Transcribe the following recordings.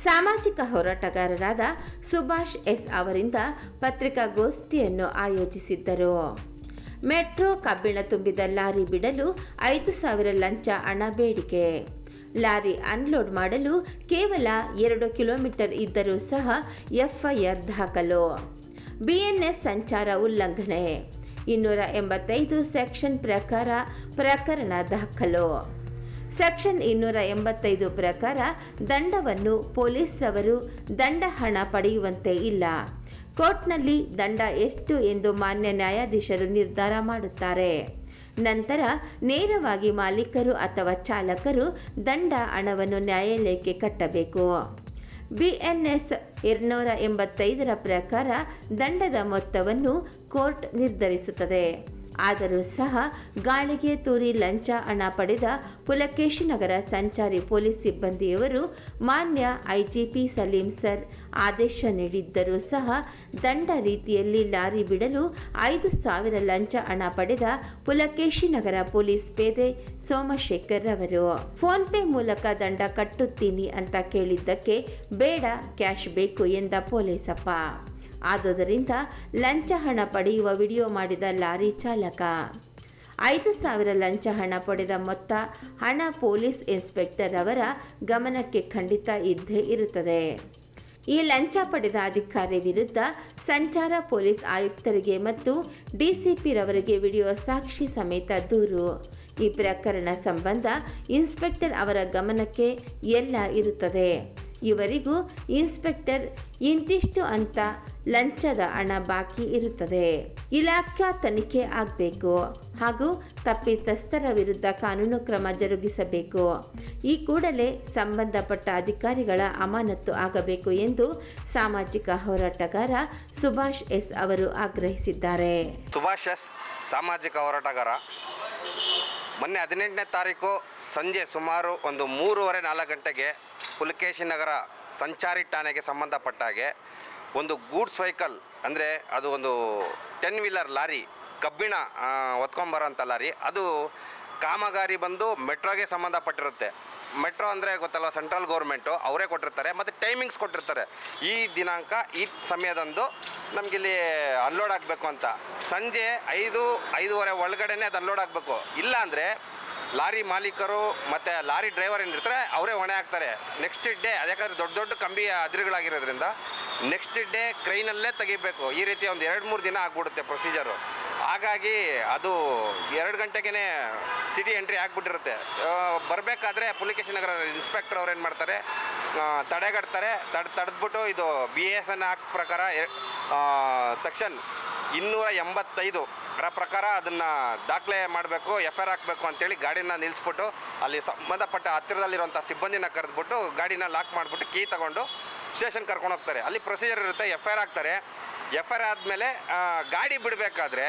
ಸಾಮಾಜಿಕ ಹೋರಾಟಗಾರರಾದ ಸುಭಾಷ್ ಎಸ್ ಅವರಿಂದ ಪತ್ರಿಕಾಗೋಷ್ಠಿಯನ್ನು ಆಯೋಜಿಸಿದ್ದರು. ಮೆಟ್ರೋ ಕಬ್ಬಿಣ ತುಂಬಿದ ಲಾರಿ ಬಿಡಲು 5,000 ಲಂಚ ಹಣ ಬೇಡಿಕೆ. ಲಾರಿ ಅನ್ಲೋಡ್ ಮಾಡಲು ಕೇವಲ 2 ಕಿಲೋಮೀಟರ್ ಇದ್ದರೂ ಸಹ ಎಫ್ಐಆರ್ ದಾಖಲು. ಬಿಎನ್ಎಸ್ ಸಂಚಾರ ಉಲ್ಲಂಘನೆ 285 ಸೆಕ್ಷನ್ ಪ್ರಕಾರ ಪ್ರಕರಣ ದಾಖಲು. ಸೆಕ್ಷನ್ 285 ಪ್ರಕಾರ ದಂಡವನ್ನು ಪೊಲೀಸರವರು ದಂಡ ಹಣ ಪಡೆಯುವಂತೆ ಇಲ್ಲ. ಕೋರ್ಟ್ನಲ್ಲಿ ದಂಡ ಎಷ್ಟು ಎಂದು ಮಾನ್ಯ ನ್ಯಾಯಾಧೀಶರು ನಿರ್ಧಾರ ಮಾಡುತ್ತಾರೆ. ನಂತರ ನೇರವಾಗಿ ಮಾಲೀಕರು ಅಥವಾ ಚಾಲಕರು ದಂಡ ಹಣವನ್ನು ನ್ಯಾಯಾಲಯಕ್ಕೆ ಕಟ್ಟಬೇಕು. ಬಿಎನ್ಎಸ್ 285 ಪ್ರಕಾರ ದಂಡದ ಮೊತ್ತವನ್ನು ಕೋರ್ಟ್ ನಿರ್ಧರಿಸುತ್ತದೆ. ಆದರೂ ಸಹ ಗಾಳಿಗೆ ತೂರಿ ಲಂಚ ಹಣ ಪಡೆದ ಪುಲಕೇಶಿನಗರ ಸಂಚಾರಿ ಪೊಲೀಸ್ ಸಿಬ್ಬಂದಿಯವರು ಮಾನ್ಯ ಐಜಿಪಿ ಸಲೀಂ ಸರ್ ಆದೇಶ ನೀಡಿದ್ದರೂ ಸಹ ದಂಡ ರೀತಿಯಲ್ಲಿ ಲಾರಿ ಬಿಡಲು 5,000 ಲಂಚ ಹಣ ಪಡೆದ ಪುಲಕೇಶಿನಗರ ಪೊಲೀಸ್ ಪೇದೆ ಸೋಮಶೇಖರ್ ಅವರು ಫೋನ್ ಪೇ ಮೂಲಕ ದಂಡ ಕಟ್ಟುತ್ತೀನಿ ಅಂತ ಕೇಳಿದ್ದಕ್ಕೆ ಬೇಡ ಕ್ಯಾಶ್ ಬೇಕು ಎಂದ ಪೊಲೀಸಪ್ಪ. ಆದುದರಿಂದ ಲಂಚ ಹಣ ಪಡೆಯುವ ವಿಡಿಯೋ ಮಾಡಿದ ಲಾರಿ ಚಾಲಕ 5,000 ಲಂಚ ಹಣ ಪಡೆದ ಮೊತ್ತ ಹಣ ಪೊಲೀಸ್ ಇನ್ಸ್ಪೆಕ್ಟರ್ ಅವರ ಗಮನಕ್ಕೆ ಖಂಡಿತ ಇದ್ದೇ ಇರುತ್ತದೆ. ಈ ಲಂಚ ಪಡೆದ ಅಧಿಕಾರಿ ವಿರುದ್ಧ ಸಂಚಾರ ಪೊಲೀಸ್ ಆಯುಕ್ತರಿಗೆ ಮತ್ತು ಡಿಸಿಪಿ ರವರಿಗೆ ವಿಡಿಯೋ ಸಾಕ್ಷಿ ಸಮೇತ ದೂರು. ಈ ಪ್ರಕರಣ ಸಂಬಂಧ ಇನ್ಸ್ಪೆಕ್ಟರ್ ಅವರ ಗಮನಕ್ಕೆ ಎಲ್ಲ ಇರುತ್ತದೆ. ಇವರಿಗೂ ಇನ್ಸ್ಪೆಕ್ಟರ್ ಇಂತಿಷ್ಟು ಅಂತ ಲಂಚದ ಹಣ ಬಾಕಿ ಇರುತ್ತದೆ. ಇಲಾಖಾ ತನಿಖೆ ಆಗಬೇಕು ಹಾಗೂ ತಪ್ಪಿತಸ್ಥರ ವಿರುದ್ಧ ಕಾನೂನು ಕ್ರಮ ಜರುಗಿಸಬೇಕು. ಈ ಕೂಡಲೇ ಸಂಬಂಧಪಟ್ಟ ಅಧಿಕಾರಿಗಳ ಅಮಾನತು ಆಗಬೇಕು ಎಂದು ಸಾಮಾಜಿಕ ಹೋರಾಟಗಾರ ಸುಭಾಷ್ ಎಸ್ ಅವರು ಆಗ್ರಹಿಸಿದ್ದಾರೆ. ಸುಭಾಷ್ ಎಸ್ ಸಾಮಾಜಿಕ ಹೋರಾಟಗಾರ ಮೊನ್ನೆ 18ನೇ ತಾರೀಕು ಸಂಜೆ ಸುಮಾರು ಒಂದು 3:30-4 ಗಂಟೆಗೆ ಪುಲಕೇಶಿನಗರ ಸಂಚಾರಿ ಠಾಣೆಗೆ ಸಂಬಂಧಪಟ್ಟ ಹಾಗೆ ಒಂದು ಗೂಡ್ಸ್ ವೆಹಿಕಲ್ ಅಂದರೆ ಅದು ಒಂದು 10 ವೀಲರ್ ಲಾರಿ ಕಬ್ಬಿಣ ಹೊತ್ಕೊಂಬರೋಂಥ ಲಾರಿ, ಅದು ಕಾಮಗಾರಿ ಬಂದು ಮೆಟ್ರೋಗೆ ಸಂಬಂಧಪಟ್ಟಿರುತ್ತೆ. ಮೆಟ್ರೋ ಅಂದರೆ ಗೊತ್ತಲ್ಲ, ಸೆಂಟ್ರಲ್ ಗೌರ್ಮೆಂಟು ಅವರೇ ಕೊಟ್ಟಿರ್ತಾರೆ ಮತ್ತು ಟೈಮಿಂಗ್ಸ್ ಕೊಟ್ಟಿರ್ತಾರೆ. ಈ ದಿನಾಂಕ ಈ ಸಮಯದಂದು ನಮಗಿಲ್ಲಿ ಅನ್ಲೋಡ್ ಆಗಬೇಕು ಅಂತ ಸಂಜೆ 5-5:30 ಒಳಗಡೆನೇ ಅದು ಅನ್ಲೋಡ್ ಆಗಬೇಕು. ಇಲ್ಲ ಅಂದರೆ ಲಾರಿ ಮಾಲೀಕರು ಮತ್ತು ಲಾರಿ ಡ್ರೈವರ್ ಏನಿರ್ತಾರೆ ಅವರೇ ಹೊಣೆ ಹಾಕ್ತಾರೆ. ನೆಕ್ಸ್ಟ್ ಡೇ ಯಾಕಂದರೆ ದೊಡ್ಡ ದೊಡ್ಡ ಕಂಬಿ ಅದಿರುಗಳಾಗಿರೋದ್ರಿಂದ ನೆಕ್ಸ್ಟ್ ಡೇ ಕ್ರೈನಲ್ಲೇ ತೆಗಿಬೇಕು. ಈ ರೀತಿ ಒಂದು 2-3 ದಿನ ಆಗ್ಬಿಡುತ್ತೆ ಪ್ರೊಸೀಜರು. ಹಾಗಾಗಿ ಅದು 2 ಗಂಟೆಗೇ ಸಿಟಿ ಎಂಟ್ರಿ ಆಗಿಬಿಟ್ಟಿರುತ್ತೆ. ಬರಬೇಕಾದ್ರೆ ಪುಲಕೇಶಿನಗರ ಇನ್ಸ್ಪೆಕ್ಟರ್ ಅವ್ರು ಏನು ಮಾಡ್ತಾರೆ, ತಡೆಗಟ್ತಾರೆ. ತಡೆದ್ಬಿಟ್ಟು ಇದು BSN ಆಕ್ಟ್ ಪ್ರಕಾರ ಸೆಕ್ಷನ್ 285 ಪ್ರಕಾರ ಅದನ್ನು ದಾಖಲೆ ಮಾಡಬೇಕು, FIR ಹಾಕಬೇಕು ಅಂತೇಳಿ ಗಾಡಿನ ನಿಲ್ಲಿಸ್ಬಿಟ್ಟು ಅಲ್ಲಿ ಸಂಬಂಧಪಟ್ಟ ಹತ್ತಿರದಲ್ಲಿರುವಂಥ ಸಿಬ್ಬಂದಿನ ಕರೆದ್ಬಿಟ್ಟು ಗಾಡಿನ ಲಾಕ್ ಮಾಡಿಬಿಟ್ಟು ಕೀ ತಗೊಂಡು ಸ್ಟೇಷನ್ ಕರ್ಕೊಂಡು ಹೋಗ್ತಾರೆ. ಅಲ್ಲಿ ಪ್ರೊಸೀಜರ್ ಇರುತ್ತೆ, FIR ಹಾಕ್ತಾರೆ. FIR ಆದಮೇಲೆ ಗಾಡಿ ಬಿಡಬೇಕಾದ್ರೆ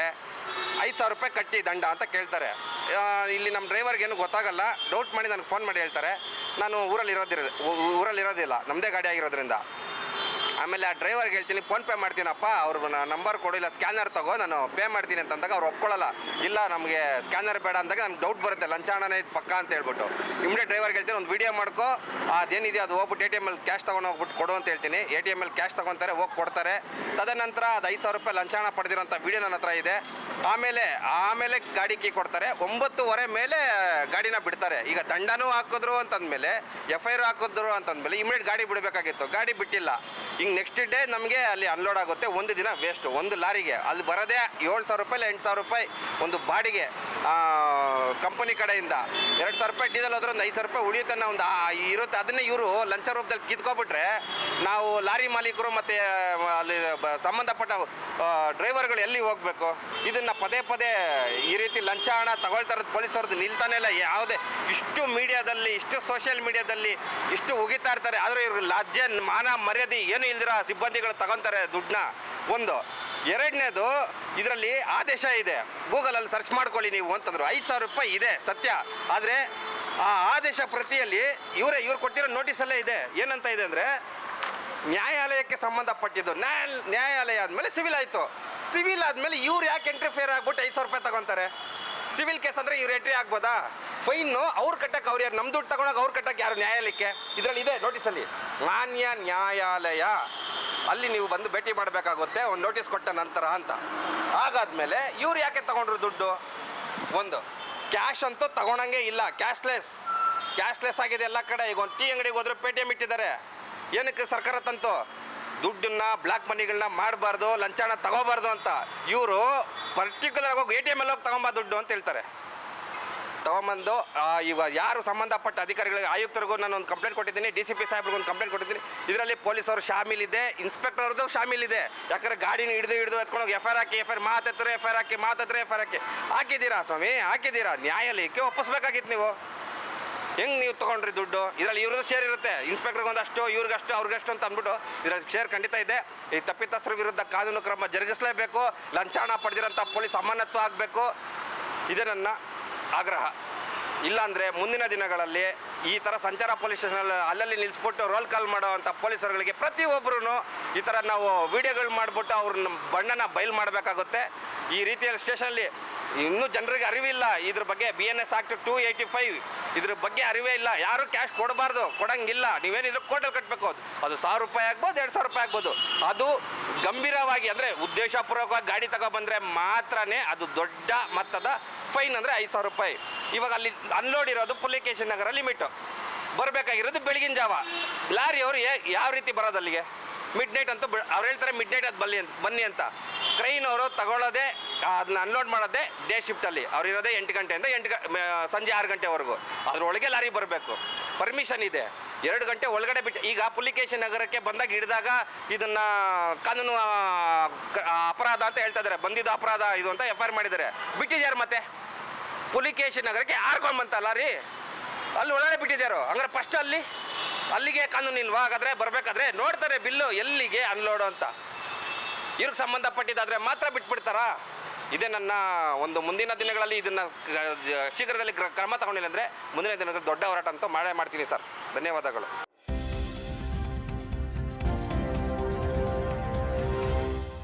5,000 ರೂಪಾಯಿ ಕಟ್ಟಿ ದಂಡ ಅಂತ ಕೇಳ್ತಾರೆ. ಇಲ್ಲಿ ನಮ್ಮ ಡ್ರೈವರ್ಗೇನು ಗೊತ್ತಾಗಲ್ಲ, ಡೌಟ್ ಮಾಡಿ ನನಗೆ ಫೋನ್ ಮಾಡಿ ಹೇಳ್ತಾರೆ, ನಾನು ಊರಲ್ಲಿರೋದಿಲ್ಲ ನಮ್ಮದೇ ಗಾಡಿ ಆಗಿರೋದ್ರಿಂದ. ಆಮೇಲೆ ಆ ಡ್ರೈವರ್ಗೆ ಹೇಳ್ತೀನಿ ಫೋನ್ಪೇ ಮಾಡ್ತೀನಪ್ಪ, ಅವ್ರು ನಂಬರ್ ಕೊಡಿಲ್ಲ, ಸ್ಕ್ಯಾನರ್ ತಗೋ ನಾನು ಪೇ ಮಾಡ್ತೀನಿ ಅಂತಂದಾಗ ಅವ್ರು ಒಪ್ಕೊಳ್ಳಲ್ಲ. ಇಲ್ಲ ನಮಗೆ ಸ್ಕ್ಯಾನರ್ ಬೇಡ ಅಂದಾಗ ನನಗೆ ಡೌಟ್ ಬರುತ್ತೆ, ಲಂಚ ಹಣನೇ ಇದು ಪಕ್ಕ ಅಂತ ಹೇಳ್ಬಿಟ್ಟು ಇಮ್ಮಿಡಿಯೇಟ್ ಡ್ರೈವರ್ಗೆ ಹೇಳ್ತೀನಿ ಒಂದು ವೀಡಿಯೋ ಮಾಡ್ಕೊ, ಅದೇನಿದೆ ಅದು ಹೋಗ್ಬಿಟ್ಟು ATM ಅಲ್ಲಿ ಕ್ಯಾಶ್ ತೊಗೊಂಡು ಹೋಗ್ಬಿಟ್ಟು ಕೊಡು ಅಂತ ಹೇಳ್ತೀನಿ. ATM ಅಲ್ಲಿ ಕ್ಯಾಶ್ ತೊಗೊತಾರೆ, ಹೋಗಿ ಕೊಡ್ತಾರೆ. ತದನಂತರ ಅದು 5,000 ರೂಪಾಯಿ ಲಂಚ ಹಣ ಪಡೆದಿರೋಂಥ ವೀಡಿಯೋ ನನ್ನ ಹತ್ರ ಇದೆ. ಆಮೇಲೆ ಗಾಡಿ ಕೀ ಕೊಡ್ತಾರೆ. 9:30 ಮೇಲೆ ಗಾಡಿನ ಬಿಡ್ತಾರೆ. ಈಗ ದಂಡನೂ ಹಾಕಿದ್ರು ಅಂತಂದಮೇಲೆ FIR ಹಾಕಿದ್ರು ಅಂತಂದಮೇಲೆ ಇಮಿಡಿಯೇಟ್ ಗಾಡಿ ಬಿಡಬೇಕಾಗಿತ್ತು, ಗಾಡಿ ಬಿಟ್ಟಿಲ್ಲ. ಹಿಂಗೆ ನೆಕ್ಸ್ಟ್ ಡೇ ನಮಗೆ ಅಲ್ಲಿ ಅನ್ಲೋಡ್ ಆಗುತ್ತೆ. ಒಂದು ದಿನ ವೇಸ್ಟು. ಒಂದು ಲಾರಿಗೆ ಅಲ್ಲಿ ಬರೋದೇ 7,000 ರೂಪಾಯಿ 8,000 ರೂಪಾಯಿ ಒಂದು ಬಾಡಿಗೆ ಕಂಪನಿ ಕಡೆಯಿಂದ. 2,000 ರೂಪಾಯಿ ಡೀಸೆಲ್ ಹೋದ್ರೆ ಒಂದು 5,000 ರೂಪಾಯಿ ಉಳಿಯುತ್ತೆ ಅನ್ನೋ ಒಂದು ಇರುತ್ತೆ. ಅದನ್ನೇ ಇವರು ಲಂಚ ರೂಪದಲ್ಲಿ ಕಿತ್ಕೊಬಿಟ್ರೆ ನಾವು ಲಾರಿ ಮಾಲೀಕರು ಮತ್ತು ಅಲ್ಲಿ ಸಂಬಂಧಪಟ್ಟ ಡ್ರೈವರ್ಗಳು ಎಲ್ಲಿ ಹೋಗಬೇಕು? ಇದನ್ನು ಪದೇ ಈ ರೀತಿ ಲಂಚ ಹಣ ತಗೊಳ್ತಾ ಇರೋದು ಪೊಲೀಸರದ್ದು ನಿಲ್ತಾನೆ ಇಲ್ಲ. ಯಾವುದೇ ಇಷ್ಟು ಮೀಡಿಯಾದಲ್ಲಿ, ಇಷ್ಟು ಸೋಷಿಯಲ್ ಮೀಡಿಯಾದಲ್ಲಿ ಇಷ್ಟು ಉಗಿತಾ ಇರ್ತಾರೆ, ಆದರೆ ಇವ್ರಿಗೆ ಲಜ್ಜೆ ಮಾನ ಮರ್ಯಾದೆ ಏನು ಇಲ್ದಿರ ಸಿಬ್ಬಂದಿಗಳು ತಗೊತಾರೆ ದುಡ್ಡನ್ನ. ಒಂದು ಎರಡನೇದು, ಇದರಲ್ಲಿ ಆದೇಶ ಇದೆ, ಗೂಗಲಲ್ಲಿ ಸರ್ಚ್ ಮಾಡ್ಕೊಳ್ಳಿ ನೀವು ಅಂತಂದ್ರು. 5,000 ರೂಪಾಯಿ ಇದೆ ಸತ್ಯ, ಆದರೆ ಆ ಆದೇಶ ಪ್ರತಿಯಲ್ಲಿ ಇವ್ರು ಕೊಟ್ಟಿರೋ ನೋಟಿಸಲ್ಲೇ ಇದೆ. ಏನಂತ ಇದೆ ಅಂದರೆ ನ್ಯಾಯಾಲಯಕ್ಕೆ ಸಂಬಂಧಪಟ್ಟಿದ್ದು. ನ್ಯಾಯಾಲಯ ಆದಮೇಲೆ ಸಿವಿಲ್ ಆಯಿತು. ಸಿವಿಲ್ ಆದಮೇಲೆ ಇವ್ರು ಯಾಕೆ ಎಂಟ್ರಿಫೇರ್ ಆಗ್ಬಿಟ್ಟು 5,000 ರೂಪಾಯಿ ತಗೊತಾರೆ? ಸಿವಿಲ್ ಕೇಸ್ ಅಂದರೆ ಇವ್ರು ಎಂಟ್ರಿ ಆಗ್ಬೋದಾ? ಫೈನು ಅವ್ರು ಕಟ್ಟಕ್ಕೆ ಅವ್ರು ಯಾರು? ನಮ್ಮ ದುಡ್ಡು ತಗೊಂಡಾಗ ಅವ್ರು ಕಟ್ಟಕ್ಕೆ ಯಾರು? ನ್ಯಾಯಾಲಯಕ್ಕೆ. ಇದರಲ್ಲಿ ಇದೆ ನೋಟಿಸಲ್ಲಿ, ಮಾನ್ಯ ನ್ಯಾಯಾಲಯ ಅಲ್ಲಿ ನೀವು ಬಂದು ಭೇಟಿ ಮಾಡಬೇಕಾಗುತ್ತೆ ಒಂದು ನೋಟಿಸ್ ಕೊಟ್ಟ ನಂತರ ಅಂತ. ಹಾಗಾದ್ಮೇಲೆ ಇವ್ರು ಯಾಕೆ ತಗೊಂಡ್ರು ದುಡ್ಡು? ಒಂದು ಕ್ಯಾಶ್ ಅಂತೂ ತಗೊಳಂಗೆ ಇಲ್ಲ, ಕ್ಯಾಶ್ಲೆಸ್ ಆಗಿದೆ ಎಲ್ಲ ಕಡೆ. ಈಗ ಒಂದು ಟೀ ಅಂಗಡಿಗೆ ಹೋದ್ರೆ ಪೇಟಿಎಮ್ ಇಟ್ಟಿದ್ದಾರೆ. ಏನಕ್ಕೆ ಸರ್ಕಾರ ತಂತು? ದುಡ್ಡನ್ನ ಬ್ಲ್ಯಾಕ್ ಮನಿಗಳನ್ನ ಮಾಡಬಾರ್ದು, ಲಂಚಾಣ ತಗೋಬಾರ್ದು ಅಂತ. ಇವರು ಪರ್ಟಿಕ್ಯುಲರ್ ಹೋಗಿ ATM ಅಲ್ಲಿ ಹೋಗಿ ತಗೊಂಬ ದುಡ್ಡು ಅಂತ ಹೇಳ್ತಾರೆ. ತಗೊಂಬಂದು ಇವಾಗ ಯಾರು ಸಂಬಂಧಪಟ್ಟ ಅಧಿಕಾರಿಗಳಿಗೆ, ಆಯುಕ್ತರಿಗೂ ನಾನು ಒಂದು ಕಂಪ್ಲೇಂಟ್ ಕೊಟ್ಟಿದ್ದೀನಿ, DCP ಸಾಹೇಬ್ರಿಗೂ ಒಂದು ಕಂಪ್ಲೇಂಟ್ ಕೊಟ್ಟಿದ್ದೀನಿ. ಇದರಲ್ಲಿ ಪೊಲೀಸವರು ಶಾಮೀಲಿದೆ, ಇನ್ಸ್ಪೆಕ್ಟರ್ ಅವ್ರದ್ದು ಶಾಮೀಲಿದೆ. ಯಾಕಂದ್ರೆ ಗಾಡಿನ ಹಿಡಿದು ಎತ್ಕೊಂಡು FIR ಹಾಕಿ, FIR ಮಾತಾಡ್ತಾರೆ, FIR ಹಾಕಿ ಹಾಕಿದ್ದೀರಾ ಸ್ವಾಮಿ? ಹಾಕಿದ್ದೀರಾ? ನ್ಯಾಯಾಲಯಕ್ಕೆ ಒಪ್ಪಿಸ್ಬೇಕಾಗಿತ್ತು ನೀವು. ಹೆಂಗೆ ನೀವು ತೊಗೊಂಡ್ರಿ ದುಡ್ಡು? ಇದರಲ್ಲಿ ಇವ್ರದ್ದು ಶೇರ್ ಇರುತ್ತೆ, ಇನ್ಸ್ಪೆಕ್ಟರ್ಗೆ ಒಂದಷ್ಟು, ಇವ್ರಿಗಷ್ಟು, ಅವ್ರಿಗಷ್ಟು ಅಂತ ಅಂದ್ಬಿಟ್ಟು ಇದರಲ್ಲಿ ಶೇರ್ ಖಂಡಿತ ಇದೆ. ಈ ತಪ್ಪಿತಸ್ಥರ ವಿರುದ್ಧ ಕಾನೂನು ಕ್ರಮ ಜರುಗಿಸಲೇಬೇಕು. ಲಂಚಾಣ ಪಡೆದಿರೋಂಥ ಪೊಲೀಸ್ ಅಮಾನತು ಆಗಬೇಕು. ಇದೇ ನನ್ನ ಆಗ್ರಹ. ಇಲ್ಲಾಂದರೆ ಮುಂದಿನ ದಿನಗಳಲ್ಲಿ ಈ ಥರ ಸಂಚಾರ ಪೊಲೀಸ್ ಸ್ಟೇಷನಲ್ಲಿ ಅಲ್ಲಲ್ಲಿ ನಿಲ್ಲಿಸ್ಬಿಟ್ಟು ರೋಲ್ ಕಾಲ್ ಮಾಡೋವಂಥ ಪೊಲೀಸರುಗಳಿಗೆ ಪ್ರತಿಯೊಬ್ಬರೂ ಈ ಥರ ನಾವು ವಿಡಿಯೋಗಳು ಮಾಡಿಬಿಟ್ಟು ಅವ್ರನ್ನ ಬಣ್ಣನ ಬಯಲು ಮಾಡಬೇಕಾಗುತ್ತೆ. ಈ ರೀತಿಯಲ್ಲಿ ಸ್ಟೇಷನಲ್ಲಿ ಇನ್ನೂ ಜನರಿಗೆ ಅರಿವಿಲ್ಲ ಇದ್ರ ಬಗ್ಗೆ. BNS ಆಕ್ಟ್ 285 ಇದ್ರ ಬಗ್ಗೆ ಅರಿವೇ ಇಲ್ಲ. ಯಾರು ಕ್ಯಾಶ್ ಕೊಡಬಾರ್ದು, ಕೊಡಂಗಿಲ್ಲ. ನೀವೇನಿದ್ರು ಕೋರ್ಟಲ್ಲಿ ಕಟ್ಟಬೇಕು. ಅದು 1000 ರೂಪಾಯಿ ಆಗ್ಬೋದು, 2000 ರೂಪಾಯಿ ಆಗ್ಬೋದು. ಅದು ಗಂಭೀರವಾಗಿ ಅಂದರೆ ಉದ್ದೇಶಪೂರ್ವಕವಾಗಿ ಗಾಡಿ ತಗೊಬಂದರೆ ಮಾತ್ರನೇ ಅದು ದೊಡ್ಡ ಮೊತ್ತದ ಫೈನ್. ಅಂದರೆ 5000 ರೂಪಾಯಿ. ಇವಾಗ ಅಲ್ಲಿ ಅನ್ಲೋಡ್ ಇರೋದು ಪುಲಿಕೇಶನ್ ನಗರ ಲಿಮಿಟು. ಬರಬೇಕಾಗಿರೋದು ಬೆಳಗಿನ ಜಾವ. ಲಾರಿಯವರು ಯಾವ ರೀತಿ ಬರೋದು ಅಲ್ಲಿಗೆ? ಮಿಡ್ ನೈಟ್ ಅಂತೂ ಅವ್ರು ಹೇಳ್ತಾರೆ ಮಿಡ್ ನೈಟ್ ಅದು ಬನ್ನಿ ಅಂತ. ಟ್ರೈನ್ ಅವರು ತಗೊಳ್ಳೋದೇ, ಅದನ್ನ ಅನ್ಲೋಡ್ ಮಾಡೋದೇ ಡೇ ಶಿಫ್ಟಲ್ಲಿ. ಅವ್ರು ಇರೋದೇ 8 ಗಂಟೆಯಿಂದ ಸಂಜೆ 6 ಗಂಟೆವರೆಗೂ. ಅದರೊಳಗೆ ಲಾರಿ ಬರಬೇಕು. ಪರ್ಮಿಷನ್ ಇದೆ. 2 ಗಂಟೆ ಒಳಗಡೆ ಬಿಟ್ಟು. ಈಗ ಪುಲಿಕೇಶನ್ ನಗರಕ್ಕೆ ಬಂದಾಗ ಹಿಡಿದಾಗ ಇದನ್ನ ಕಾನೂನು ಅಪರಾಧ ಅಂತ ಹೇಳ್ತಾ ಇದ್ದಾರೆ. ಬಂದಿದ್ದು ಅಪರಾಧ ಇದು ಅಂತ FIR ಮಾಡಿದ್ದಾರೆ. ಬಿಟ್ಟಿದ್ಯಾರು ಮತ್ತೆ? ಪುಲಿಕೇಶನ್ ನಗರಕ್ಕೆ ಯಾರ್ಕೊಂಬಂತ ಲಾರಿ ಅಲ್ಲಿ ಒಳಗಡೆ ಬಿಟ್ಟಿದ್ಯಾರು? ಹಂಗಾರೆ ಫಸ್ಟ್ ಅಲ್ಲಿಗೆ ಕಾನೂನು ಇಲ್ವಾ? ಹಾಗಾದ್ರೆ ಬರಬೇಕಾದ್ರೆ ನೋಡ್ತಾರೆ ಬಿಲ್ಲು ಎಲ್ಲಿಗೆ ಅನ್ಲೋಡು ಅಂತ. ಇವ್ರಿಗೆ ಸಂಬಂಧಪಟ್ಟಿದ್ದಾದರೆ ಮಾತ್ರ ಬಿಟ್ಬಿಡ್ತಾರಾ? ಇದೇ ನನ್ನ ಒಂದು ಮುಂದಿನ ದಿನಗಳಲ್ಲಿ ಇದನ್ನು ಶೀಘ್ರದಲ್ಲಿ ಕ್ರಮ ತಗೊಂಡಿಲ್ಲ ಅಂದರೆ ಮುಂದಿನ ದಿನಗಳಲ್ಲಿ ದೊಡ್ಡ ಹೋರಾಟ ಅಂತೂ ಮಾಡೇ ಮಾಡ್ತೀನಿ ಸರ್. ಧನ್ಯವಾದಗಳು.